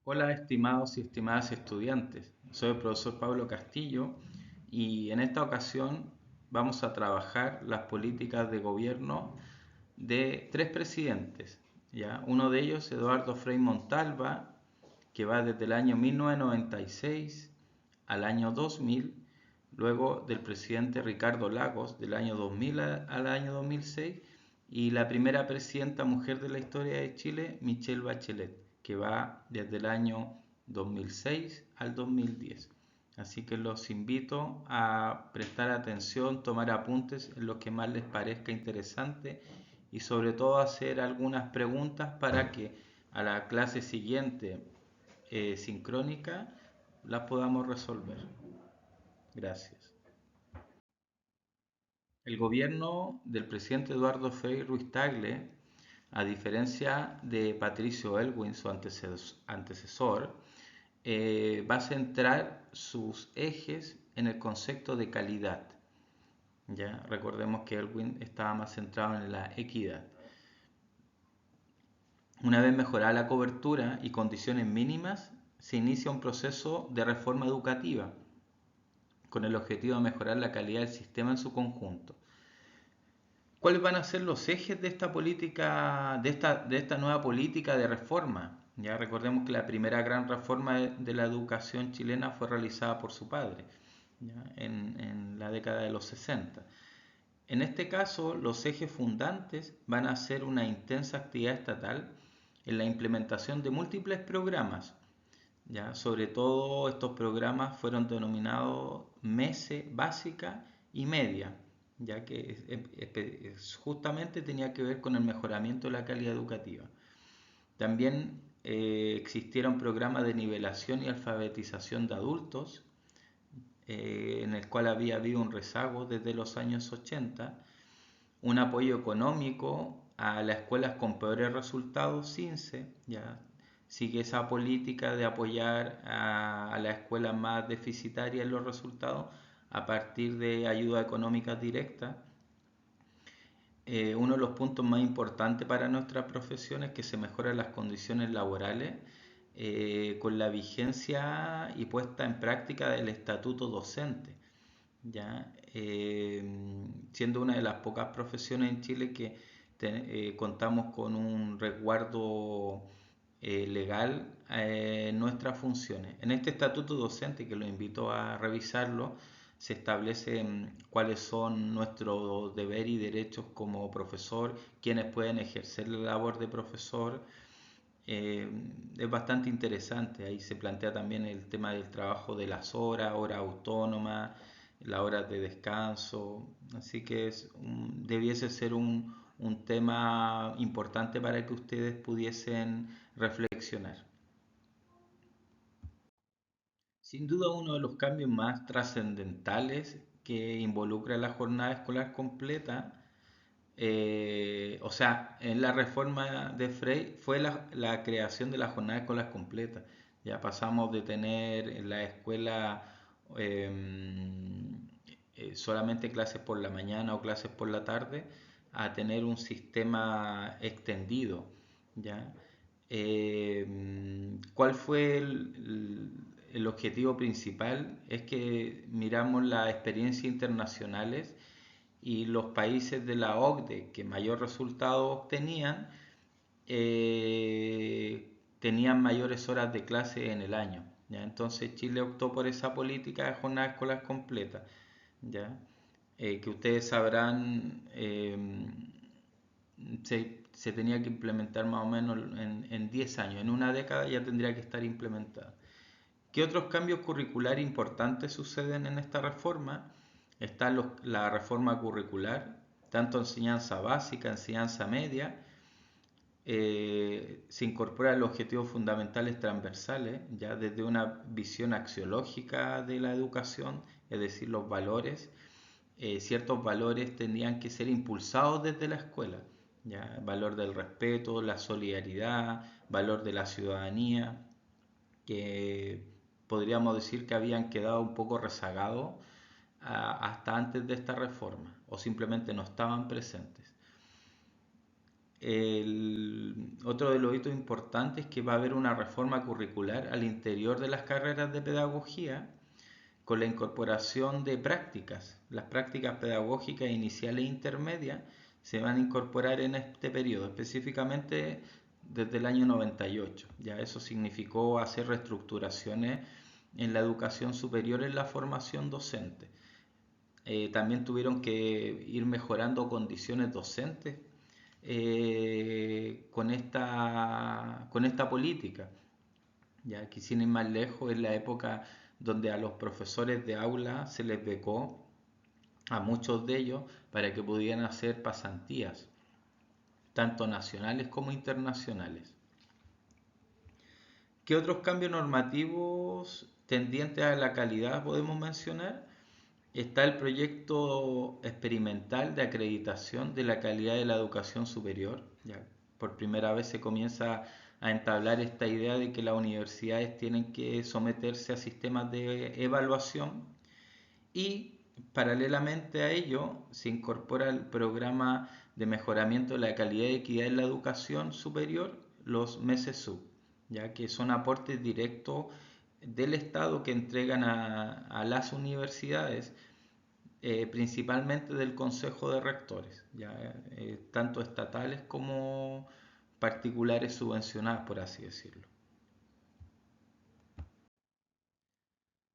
Hola, estimados y estimadas estudiantes. Soy el profesor Pablo Castillo y en esta ocasión vamos a trabajar las políticas de gobierno de tres presidentes. ¿Ya? Uno de ellos, Eduardo Frei Montalva, que va desde el año 1996 al año 2000, luego del presidente Ricardo Lagos del año 2000 al año 2006 y la primera presidenta mujer de la historia de Chile, Michelle Bachelet, que va desde el año 2006 al 2010. Así que los invito a prestar atención, tomar apuntes en lo que más les parezca interesante y sobre todo hacer algunas preguntas para que a la clase siguiente sincrónica las podamos resolver. Gracias. El gobierno del presidente Eduardo Frei Ruiz-Tagle, a diferencia de Patricio Aylwin, su antecesor, va a centrar sus ejes en el concepto de calidad. ¿Ya? Recordemos que Aylwin estaba más centrado en la equidad. Una vez mejorada la cobertura y condiciones mínimas, se inicia un proceso de reforma educativa con el objetivo de mejorar la calidad del sistema en su conjunto. ¿Cuáles van a ser los ejes de esta política, de esta nueva política de reforma? Ya recordemos que la primera gran reforma de la educación chilena fue realizada por su padre, ¿ya? En la década de los 60. En este caso, los ejes fundantes van a ser una intensa actividad estatal en la implementación de múltiples programas. ¿Ya? Sobre todo estos programas fueron denominados MESE básica y media, ya que justamente tenía que ver con el mejoramiento de la calidad educativa. También existieron programas de nivelación y alfabetización de adultos, en el cual había habido un rezago desde los años 80, un apoyo económico a las escuelas con peores resultados, SINCE, ya sigue esa política de apoyar a las escuelas más deficitarias en los resultados a partir de ayuda económica directa. Uno de los puntos más importantes para nuestra profesión es que se mejoran las condiciones laborales con la vigencia y puesta en práctica del estatuto docente, ¿ya? Siendo una de las pocas profesiones en Chile que contamos con un resguardo legal en nuestras funciones. En este estatuto docente, que lo invito a revisarlo, se establecen cuáles son nuestros deberes y derechos como profesor, quienes pueden ejercer la labor de profesor. Eh, es bastante interesante. Ahí se plantea también el tema del trabajo de las horas, hora autónoma, las horas de descanso. Así que debiese ser un tema importante para que ustedes pudiesen reflexionar. Sin duda uno de los cambios más trascendentales que involucra la jornada escolar completa, o sea, en la reforma de Frey fue la creación de la jornada escolar completa. Ya pasamos de tener en la escuela solamente clases por la mañana o clases por la tarde a tener un sistema extendido. ¿Ya? ¿Cuál fue el objetivo principal? Es que miramos las experiencias internacionales y los países de la OCDE que mayor resultado obtenían tenían mayores horas de clase en el año. ¿Ya? Entonces Chile optó por esa política de jornada escolar completa. ¿Ya? Que ustedes sabrán, se tenía que implementar más o menos en 10 años, en una década ya tendría que estar implementada. ¿Qué otros cambios curriculares importantes suceden en esta reforma? Está la reforma curricular, tanto enseñanza básica, enseñanza media, se incorporan los objetivos fundamentales transversales, ya desde una visión axiológica de la educación, es decir, los valores. Ciertos valores tendrían que ser impulsados desde la escuela, ¿ya? El valor del respeto, la solidaridad, valor de la ciudadanía, que podríamos decir que habían quedado un poco rezagados hasta antes de esta reforma o simplemente no estaban presentes. Otro de los hitos importantes es que va a haber una reforma curricular al interior de las carreras de pedagogía con la incorporación de prácticas. Las prácticas pedagógicas iniciales e intermedias se van a incorporar en este periodo, específicamente desde el año 98. Ya eso significó hacer reestructuraciones en la educación superior en la formación docente. También tuvieron que ir mejorando condiciones docentes con esta política. Ya que sin ir más lejos, es la época donde a los profesores de aula se les becó, a muchos de ellos, para que pudieran hacer pasantías, tanto nacionales como internacionales. ¿Qué otros cambios normativos tendientes a la calidad podemos mencionar? Está el proyecto experimental de acreditación de la calidad de la educación superior. Ya por primera vez se comienza a entablar esta idea de que las universidades tienen que someterse a sistemas de evaluación y paralelamente a ello se incorpora el programa de mejoramiento de la calidad y equidad en la educación superior, los MESESUB, ya que son aportes directos del Estado que entregan a las universidades, principalmente del Consejo de Rectores, ya, tanto estatales como particulares subvencionadas, por así decirlo.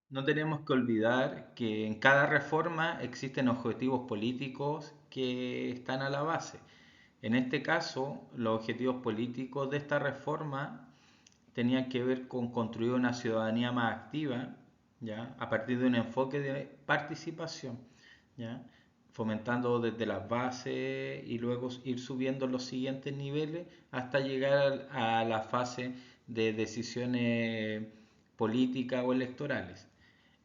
No tenemos que olvidar que en cada reforma existen objetivos políticos que están a la base. En este caso, los objetivos políticos de esta reforma tenían que ver con construir una ciudadanía más activa, ¿ya? A partir de un enfoque de participación, ¿ya? Fomentando desde las bases y luego ir subiendo los siguientes niveles hasta llegar a la fase de decisiones políticas o electorales.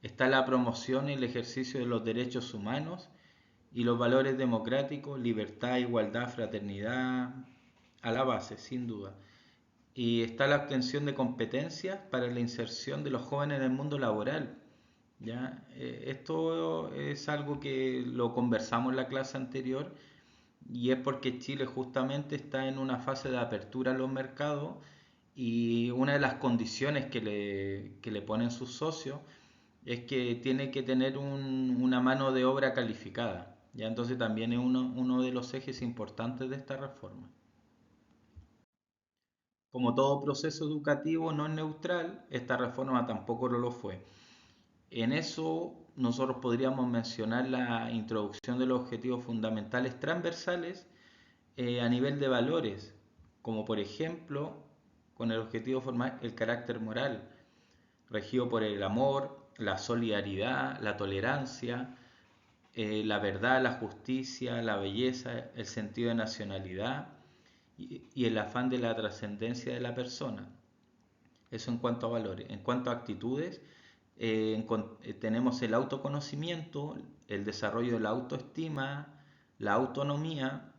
Está la promoción y el ejercicio de los derechos humanos y los valores democráticos, libertad, igualdad, fraternidad, a la base, sin duda. Y está la obtención de competencias para la inserción de los jóvenes en el mundo laboral. ¿Ya? Esto es algo que lo conversamos en la clase anterior y es porque Chile justamente está en una fase de apertura a los mercados y una de las condiciones que le ponen sus socios es que tiene que tener una mano de obra calificada. ¿Ya? Entonces también es uno de los ejes importantes de esta reforma. Como todo proceso educativo no es neutral, esta reforma tampoco lo fue. En eso nosotros podríamos mencionar la introducción de los objetivos fundamentales transversales a nivel de valores, como por ejemplo con el objetivo formal el carácter moral, regido por el amor, la solidaridad, la tolerancia, la verdad, la justicia, la belleza, el sentido de nacionalidad y el afán de la trascendencia de la persona. Eso en cuanto a valores. En cuanto a actitudes, tenemos el autoconocimiento, el desarrollo de la autoestima, la autonomía,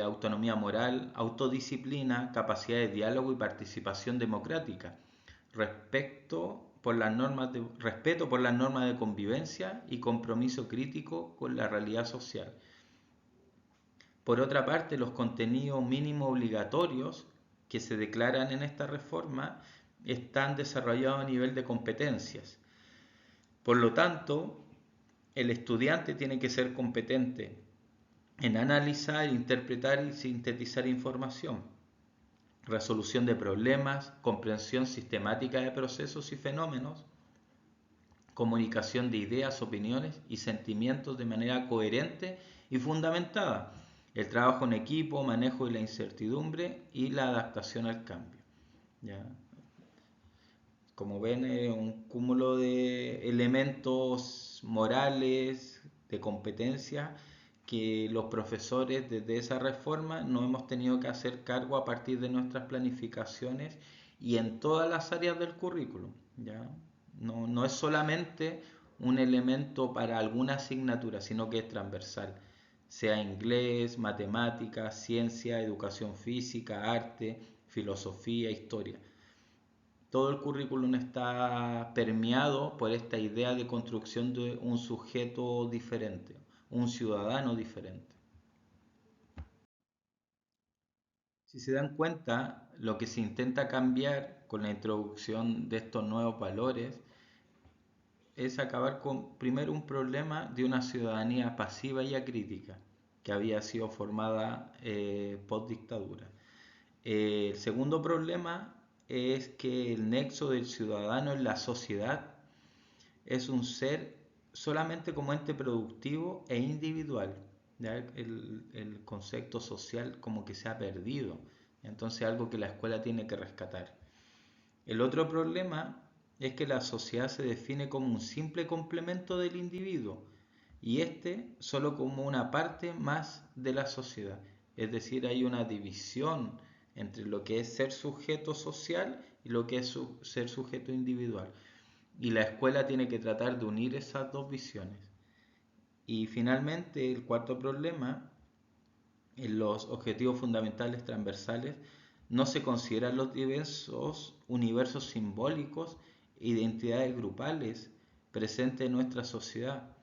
autonomía moral, autodisciplina, capacidad de diálogo y participación democrática, respeto por las normas de convivencia y compromiso crítico con la realidad social. Por otra parte, los contenidos mínimos obligatorios que se declaran en esta reforma están desarrollados a nivel de competencias. Por lo tanto, el estudiante tiene que ser competente en analizar, interpretar y sintetizar información, resolución de problemas, comprensión sistemática de procesos y fenómenos, comunicación de ideas, opiniones y sentimientos de manera coherente y fundamentada, el trabajo en equipo, manejo de la incertidumbre y la adaptación al cambio. ¿Ya? Como ven, es un cúmulo de elementos morales, de competencia, que los profesores desde esa reforma no hemos tenido que hacer cargo a partir de nuestras planificaciones y en todas las áreas del currículum. ¿Ya? No es solamente un elemento para alguna asignatura, sino que es transversal, sea inglés, matemáticas, ciencia, educación física, arte, filosofía, historia. Todo el currículum está permeado por esta idea de construcción de un sujeto diferente, un ciudadano diferente. Si se dan cuenta, lo que se intenta cambiar con la introducción de estos nuevos valores es acabar con, primero, un problema de una ciudadanía pasiva y acrítica que había sido formada post dictadura. El segundo problema es que el nexo del ciudadano en la sociedad es un ser solamente como ente productivo e individual. ¿Ya? El concepto social como que se ha perdido. Entonces algo que la escuela tiene que rescatar. El otro problema es que la sociedad se define como un simple complemento del individuo y este solo como una parte más de la sociedad. Es decir, hay una división entre lo que es ser sujeto social y lo que es ser sujeto individual. Y la escuela tiene que tratar de unir esas dos visiones. Y finalmente, el cuarto problema, en los objetivos fundamentales transversales, no se consideran los diversos universos simbólicos e identidades grupales presentes en nuestra sociedad.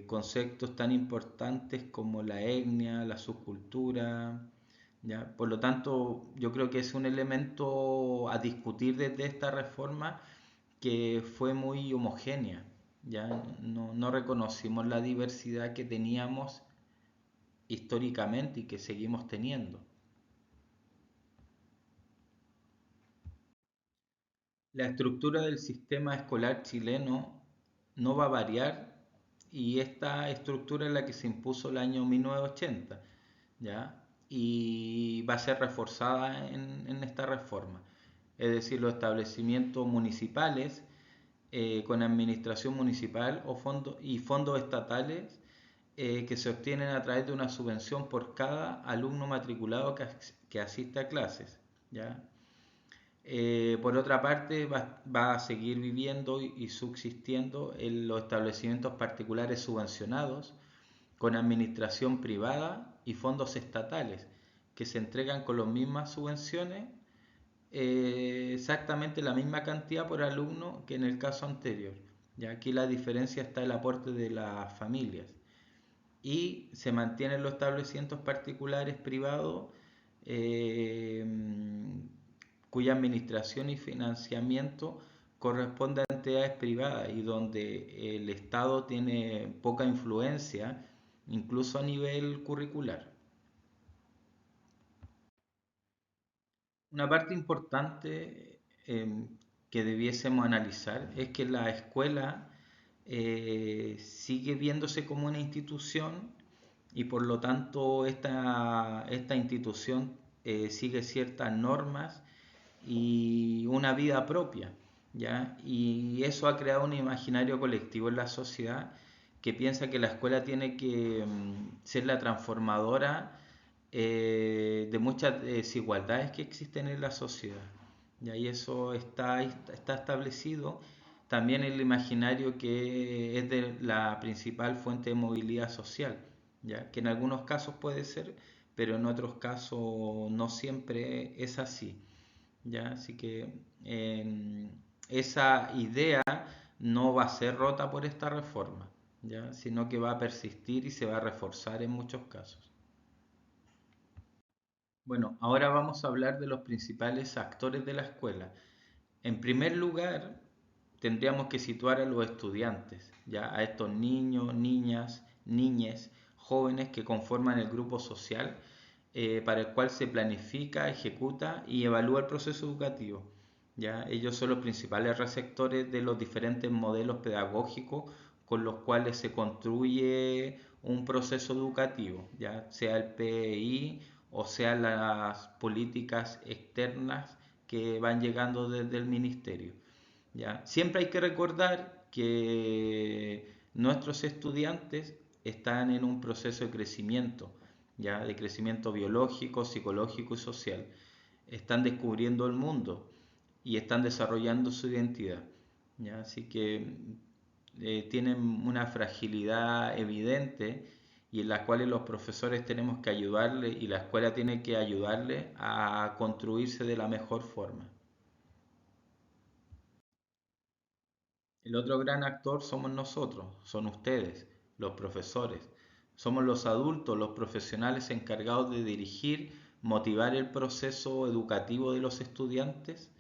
Conceptos tan importantes como la etnia, la subcultura, ¿ya? Por lo tanto, yo creo que es un elemento a discutir desde esta reforma que fue muy homogénea, ya no reconocimos la diversidad que teníamos históricamente y que seguimos teniendo. La estructura del sistema escolar chileno no va a variar y esta estructura es la que se impuso el año 1980, ¿ya? Y va a ser reforzada en esta reforma. Es decir, los establecimientos municipales con administración municipal o y fondos estatales que se obtienen a través de una subvención por cada alumno matriculado que asiste a clases, ¿ya? Por otra parte, va a seguir viviendo y subsistiendo en los establecimientos particulares subvencionados con administración privada y fondos estatales que se entregan con las mismas subvenciones, exactamente la misma cantidad por alumno que en el caso anterior. Ya aquí la diferencia está en el aporte de las familias y se mantienen los establecimientos particulares privados eh, cuya administración y financiamiento corresponde a entidades privadas y donde el Estado tiene poca influencia, incluso a nivel curricular. Una parte importante que debiésemos analizar es que la escuela sigue viéndose como una institución y por lo tanto esta institución sigue ciertas normas y una vida propia, ¿ya? Y eso ha creado un imaginario colectivo en la sociedad que piensa que la escuela tiene que ser la transformadora de muchas desigualdades que existen en la sociedad. ¿Ya? Y eso está establecido también en el imaginario que es de la principal fuente de movilidad social, ¿ya? Que en algunos casos puede ser, pero en otros casos no siempre es así. ¿Ya? Así que esa idea no va a ser rota por esta reforma, ¿ya? Sino que va a persistir y se va a reforzar en muchos casos. Bueno, ahora vamos a hablar de los principales actores de la escuela. En primer lugar, tendríamos que situar a los estudiantes, ya a estos niños, niñas, niñes, jóvenes que conforman el grupo social para el cual se planifica, ejecuta y evalúa el proceso educativo. ¿Ya? Ellos son los principales receptores de los diferentes modelos pedagógicos con los cuales se construye un proceso educativo, ya sea el PEI o sea las políticas externas que van llegando desde el ministerio. ¿Ya? Siempre hay que recordar que nuestros estudiantes están en un proceso de crecimiento, ¿ya? De crecimiento biológico, psicológico y social. Están descubriendo el mundo y están desarrollando su identidad, ¿ya? Así que tienen una fragilidad evidente y en la cual los profesores tenemos que ayudarle y la escuela tiene que ayudarle a construirse de la mejor forma. El otro gran actor somos nosotros, son ustedes, los profesores. Somos los adultos, los profesionales encargados de dirigir, motivar el proceso educativo de los estudiantes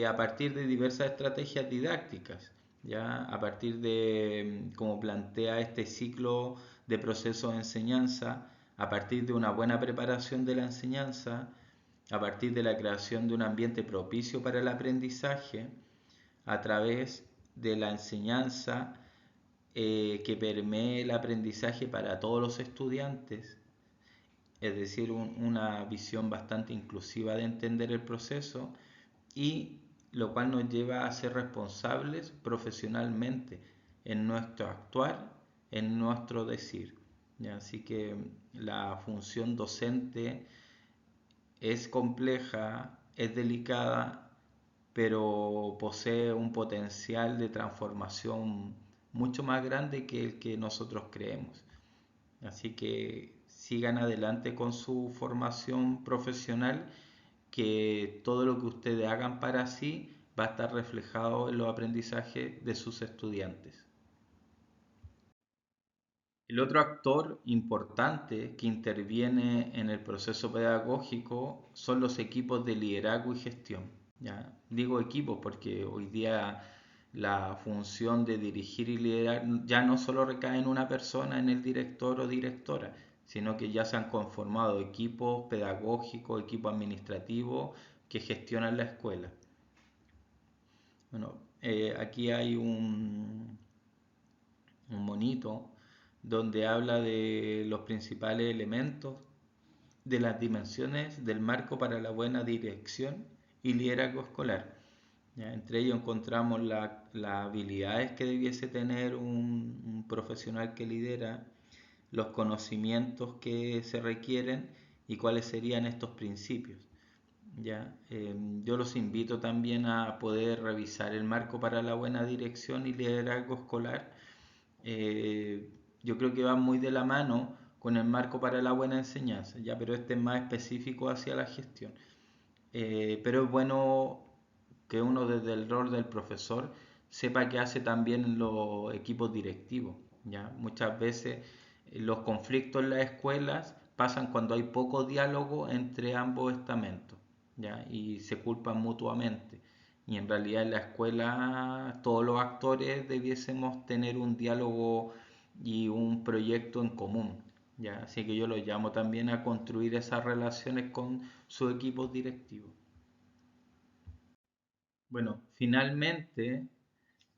a partir de diversas estrategias didácticas, ¿ya? A partir de cómo plantea este ciclo de proceso de enseñanza, a partir de una buena preparación de la enseñanza, a partir de la creación de un ambiente propicio para el aprendizaje, a través de la enseñanza que permee el aprendizaje para todos los estudiantes, es decir, una visión bastante inclusiva de entender el proceso, y lo cual nos lleva a ser responsables profesionalmente en nuestro actuar, en nuestro decir. ¿Ya? Así que la función docente es compleja, es delicada, pero posee un potencial de transformación mucho más grande que el que nosotros creemos. Así que sigan adelante con su formación profesional, que todo lo que ustedes hagan para sí va a estar reflejado en los aprendizajes de sus estudiantes. El otro actor importante que interviene en el proceso pedagógico son los equipos de liderazgo y gestión. ¿Ya? Digo equipos porque hoy día la función de dirigir y liderar ya no solo recae en una persona, en el director o directora, sino que ya se han conformado equipos pedagógicos, equipos administrativos que gestionan la escuela. Bueno, aquí hay un monito donde habla de los principales elementos de las dimensiones del marco para la buena dirección y liderazgo escolar. ¿Ya? Entre ellos encontramos las habilidades que debiese tener un profesional que lidera, los conocimientos que se requieren y cuáles serían estos principios. ¿Ya? Yo los invito también a poder revisar el marco para la buena dirección y liderazgo escolar. eh, yo creo que va muy de la mano con el marco para la buena enseñanza, ya, pero este es más específico hacia la gestión. Pero es bueno que uno desde el rol del profesor sepa qué hace también los equipos directivos, ya. Muchas veces los conflictos en las escuelas pasan cuando hay poco diálogo entre ambos estamentos, ya, y se culpan mutuamente. Y en realidad en la escuela todos los actores debiésemos tener un diálogo y un proyecto en común, ¿ya? Así que yo los llamo también a construir esas relaciones con sus equipos directivos. Bueno, finalmente,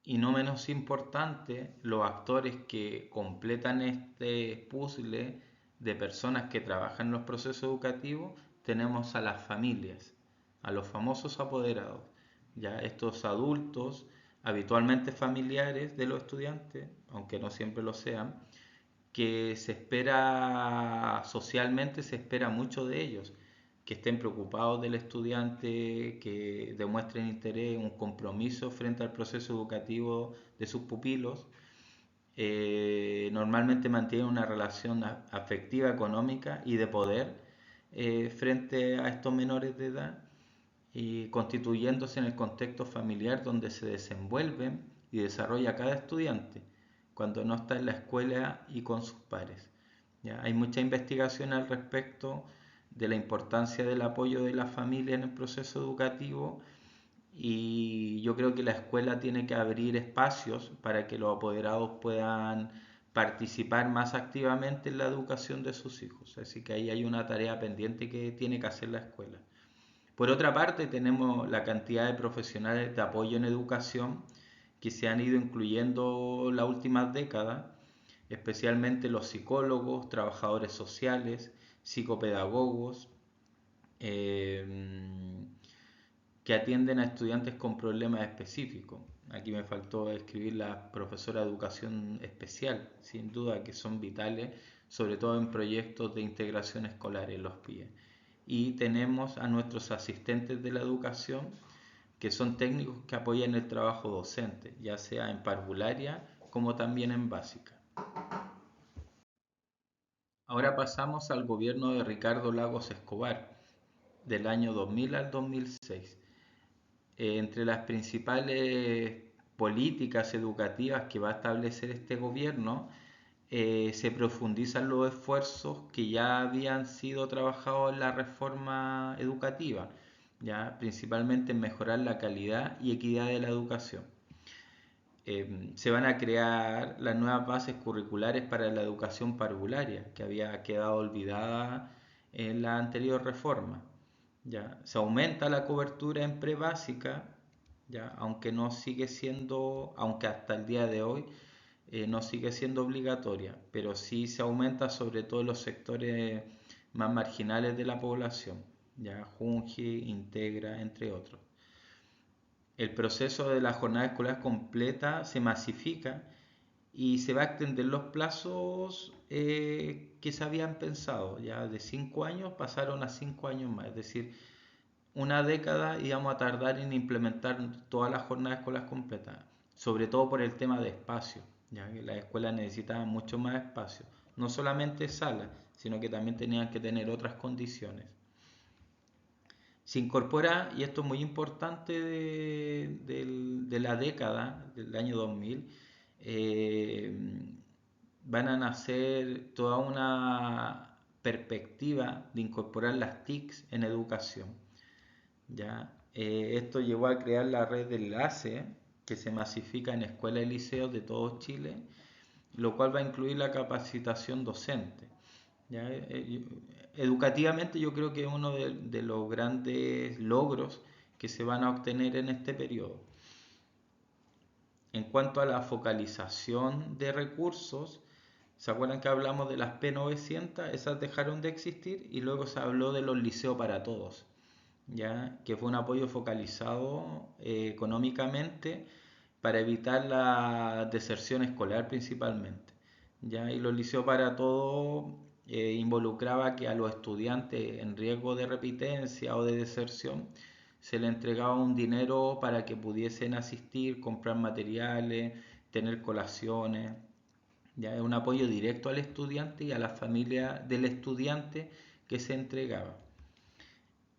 y no menos importante, los actores que completan este puzzle de personas que trabajan en los procesos educativos, tenemos a las familias, a los famosos apoderados, ya estos adultos, habitualmente familiares de los estudiantes, aunque no siempre lo sean, que se espera socialmente, se espera mucho de ellos, que estén preocupados del estudiante, que demuestren interés, un compromiso frente al proceso educativo de sus pupilos. Normalmente mantienen una relación afectiva, económica y de poder frente a estos menores de edad, y constituyéndose en el contexto familiar donde se desenvuelven y desarrolla cada estudiante cuando no está en la escuela y con sus pares. ¿Ya? Hay mucha investigación al respecto de la importancia del apoyo de la familia en el proceso educativo, y yo creo que la escuela tiene que abrir espacios para que los apoderados puedan participar más activamente en la educación de sus hijos. Así que ahí hay una tarea pendiente que tiene que hacer la escuela. Por otra parte, tenemos la cantidad de profesionales de apoyo en educación que se han ido incluyendo las últimas décadas, especialmente los psicólogos, trabajadores sociales, psicopedagogos, eh, que atienden a estudiantes con problemas específicos. Aquí me faltó escribir la profesora de educación especial, sin duda que son vitales, sobre todo en proyectos de integración escolar en los PIE. Y tenemos a nuestros asistentes de la educación, que son técnicos que apoyan el trabajo docente, ya sea en parvularia como también en básica. Ahora pasamos al gobierno de Ricardo Lagos Escobar, del año 2000 al 2006. Entre las principales políticas educativas que va a establecer este gobierno se profundizan los esfuerzos que ya habían sido trabajados en la reforma educativa, ya principalmente en mejorar la calidad y equidad de la educación. Se van a crear las nuevas bases curriculares para la educación parvularia, que había quedado olvidada en la anterior reforma. ¿Ya? Se aumenta la cobertura en prebásica, ¿ya? Aunque no sigue siendo, aunque hasta el día de hoy no sigue siendo obligatoria, pero sí se aumenta sobre todo en los sectores más marginales de la población, ya Junji, Integra, entre otros. El proceso de la jornada escolar completa se masifica y se va a extender los plazos que se habían pensado. Ya de 5 años pasaron a 5 años más, es decir, una década íbamos a tardar en implementar toda la jornada escolar completa, sobre todo por el tema de espacio, ya que las escuelas necesitaban mucho más espacio, no solamente salas, sino que también tenían que tener otras condiciones. Se incorpora, y esto es muy importante de la década del año 2000, eh, van a nacer toda una perspectiva de incorporar las TICs en educación. ¿Ya? Esto llevó a crear la red de enlace que se masifica en escuelas y liceos de todo Chile, lo cual va a incluir la capacitación docente. ¿Ya? Educativamente yo creo que es uno de los grandes logros que se van a obtener en este periodo. En cuanto a la focalización de recursos, ¿se acuerdan que hablamos de las P900? Esas dejaron de existir y luego se habló de los liceos para todos, ¿ya? Que fue un apoyo focalizado económicamente para evitar la deserción escolar principalmente, ¿ya? Y los liceos para todos involucraba que a los estudiantes en riesgo de repitencia o de deserción se le entregaba un dinero para que pudiesen asistir, comprar materiales, tener colaciones. Ya es un apoyo directo al estudiante y a la familia del estudiante que se entregaba.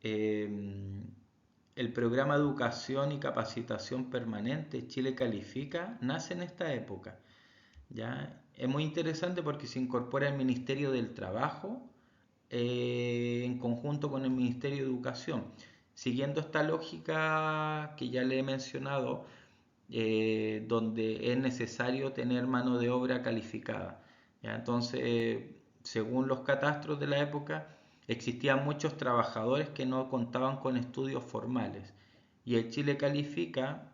El programa de educación y capacitación permanente Chile Califica nace en esta época. ¿Ya? Es muy interesante porque se incorpora el Ministerio del Trabajo en conjunto con el Ministerio de Educación, siguiendo esta lógica que ya le he mencionado, donde es necesario tener mano de obra calificada. ¿Ya? Entonces, según los catastros de la época, existían muchos trabajadores que no contaban con estudios formales y el Chile Califica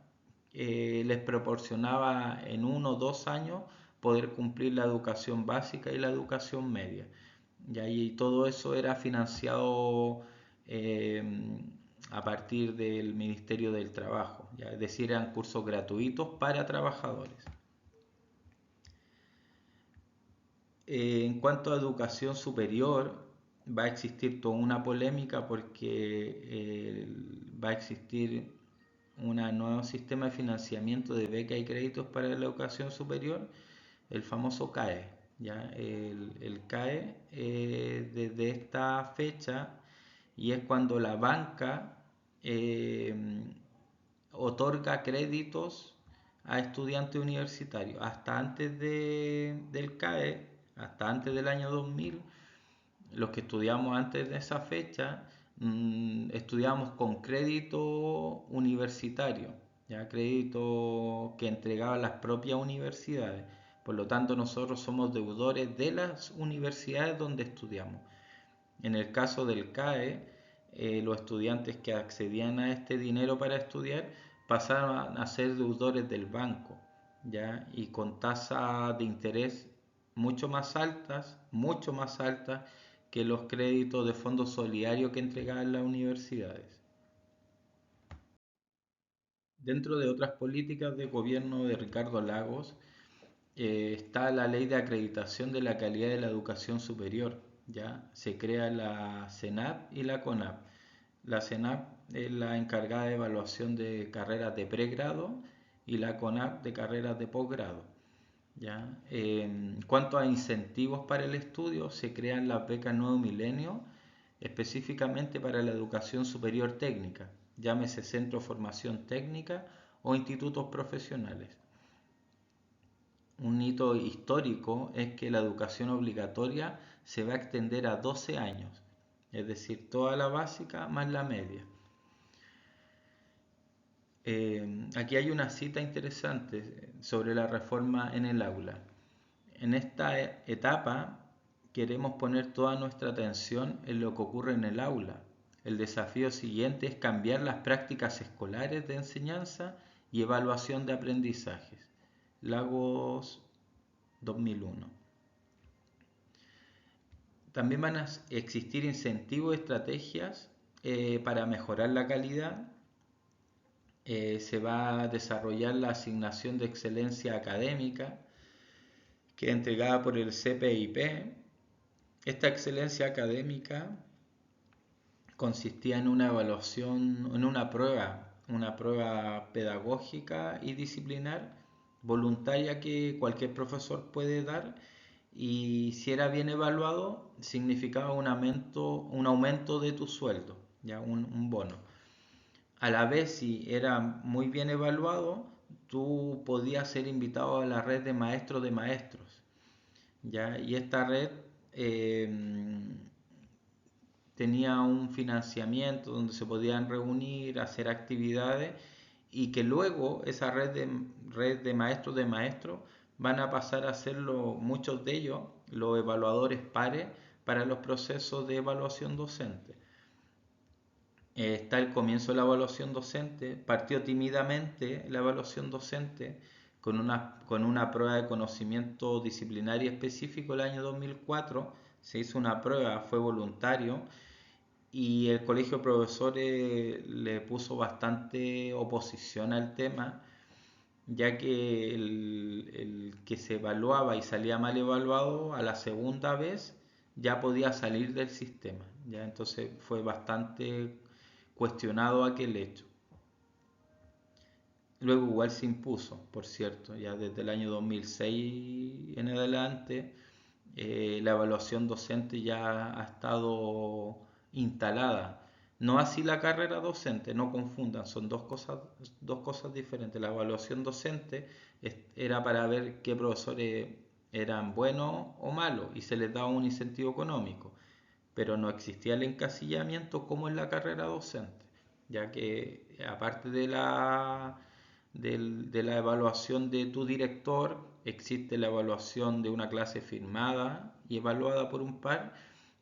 les proporcionaba en 1 o 2 años poder cumplir la educación básica y la educación media. Y todo eso era financiado eh, a partir del Ministerio del Trabajo, ¿ya? Es decir, eran cursos gratuitos para trabajadores. En cuanto a educación superior, va a existir toda una polémica porque va a existir un nuevo sistema de financiamiento de becas y créditos para la educación superior, el famoso CAE. ¿Ya? El CAE desde esta fecha, y es cuando la banca eh, otorga créditos a estudiantes universitarios. Hasta antes del CAE, hasta antes del año 2000, los que estudiamos antes de esa fecha, estudiamos con crédito universitario, ya crédito que entregaban las propias universidades. Por lo tanto, nosotros somos deudores de las universidades donde estudiamos. En el caso del CAE, los estudiantes que accedían a este dinero para estudiar pasaron a ser deudores del banco, ¿ya? Y con tasas de interés mucho más altas que los créditos de fondo solidario que entregaban las universidades. Dentro de otras políticas de gobierno de Ricardo Lagos, está la ley de acreditación de la calidad de la educación superior. Ya se crea la CENAP y la CONAP. La CENAP es la encargada de evaluación de carreras de pregrado y la CONAP de carreras de posgrado. ¿Ya? En cuanto a incentivos para el estudio, se crean las becas Nuevo Milenio específicamente para la educación superior técnica, llámese centro de formación técnica o institutos profesionales. un hito histórico es que la educación obligatoria se va a extender a 12 años, es decir, toda la básica más la media. Aquí hay una cita interesante sobre la reforma en el aula. En esta etapa queremos poner toda nuestra atención en lo que ocurre en el aula. El desafío siguiente es cambiar las prácticas escolares de enseñanza y evaluación de aprendizajes. Lagos 2001. También van a existir incentivos y estrategias para mejorar la calidad. Se va a desarrollar la asignación de excelencia académica, que es entregada por el CPIP. Esta excelencia académica consistía en una evaluación, en una prueba pedagógica y disciplinar voluntaria que cualquier profesor puede dar, y si era bien evaluado significaba un aumento de tu sueldo, ya un bono. A la vez, si era muy bien evaluado, tú podías ser invitado a la red de maestros de maestros, ¿ya? Y esta red eh, tenía un financiamiento donde se podían reunir, hacer actividades, y que luego esa red de maestros van a pasar a ser muchos de ellos los evaluadores pares para los procesos de evaluación docente. Está el comienzo de la evaluación docente, partió tímidamente la evaluación docente con una prueba de conocimiento disciplinario específico el año 2004, se hizo una prueba, fue voluntario, y el colegio de profesores le puso bastante oposición al tema, ya que el que se evaluaba y salía mal evaluado a la segunda vez ya podía salir del sistema, ya entonces fue bastante cuestionado aquel hecho. Luego igual se impuso, por cierto, ya desde el año 2006 en adelante, la evaluación docente ya ha estado instalada. No así la carrera docente, no confundan, son dos cosas diferentes. La evaluación docente era para ver qué profesores eran buenos o malos y se les daba un incentivo económico, pero no existía el encasillamiento como en la carrera docente, ya que aparte de la evaluación de tu director, existe la evaluación de una clase firmada y evaluada por un par,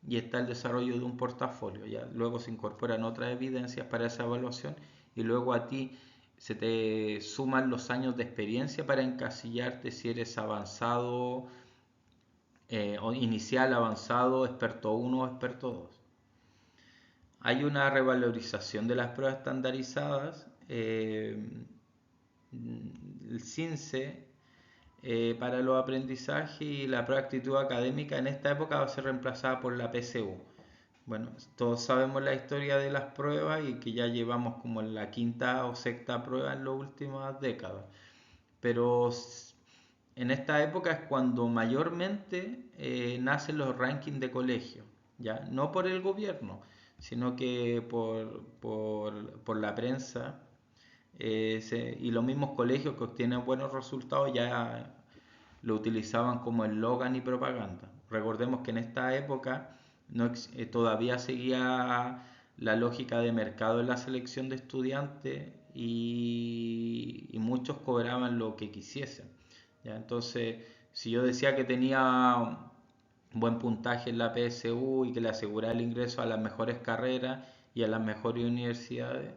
y está el desarrollo de un portafolio. Ya luego se incorporan otras evidencias para esa evaluación, y luego a ti se te suman los años de experiencia para encasillarte si eres avanzado, inicial, avanzado, experto 1 o experto 2. Hay una revalorización de las pruebas estandarizadas. El CINCE para los aprendizajes, y la prueba de actitud académica en esta época va a ser reemplazada por la PSU. Bueno, todos sabemos la historia de las pruebas y que ya llevamos como en la quinta o sexta prueba en las últimas décadas. Pero en esta época es cuando mayormente nacen los rankings de colegio, ¿ya? No por el gobierno, sino que por la prensa, y los mismos colegios que obtienen buenos resultados ya lo utilizaban como eslogan y propaganda. Recordemos que en esta época todavía seguía la lógica de mercado en la selección de estudiantes, y muchos cobraban lo que quisiesen, ¿ya? Entonces, si yo decía que tenía un buen puntaje en la PSU y que le aseguraba el ingreso a las mejores carreras y a las mejores universidades,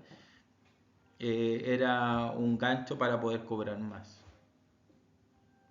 era un gancho para poder cobrar más.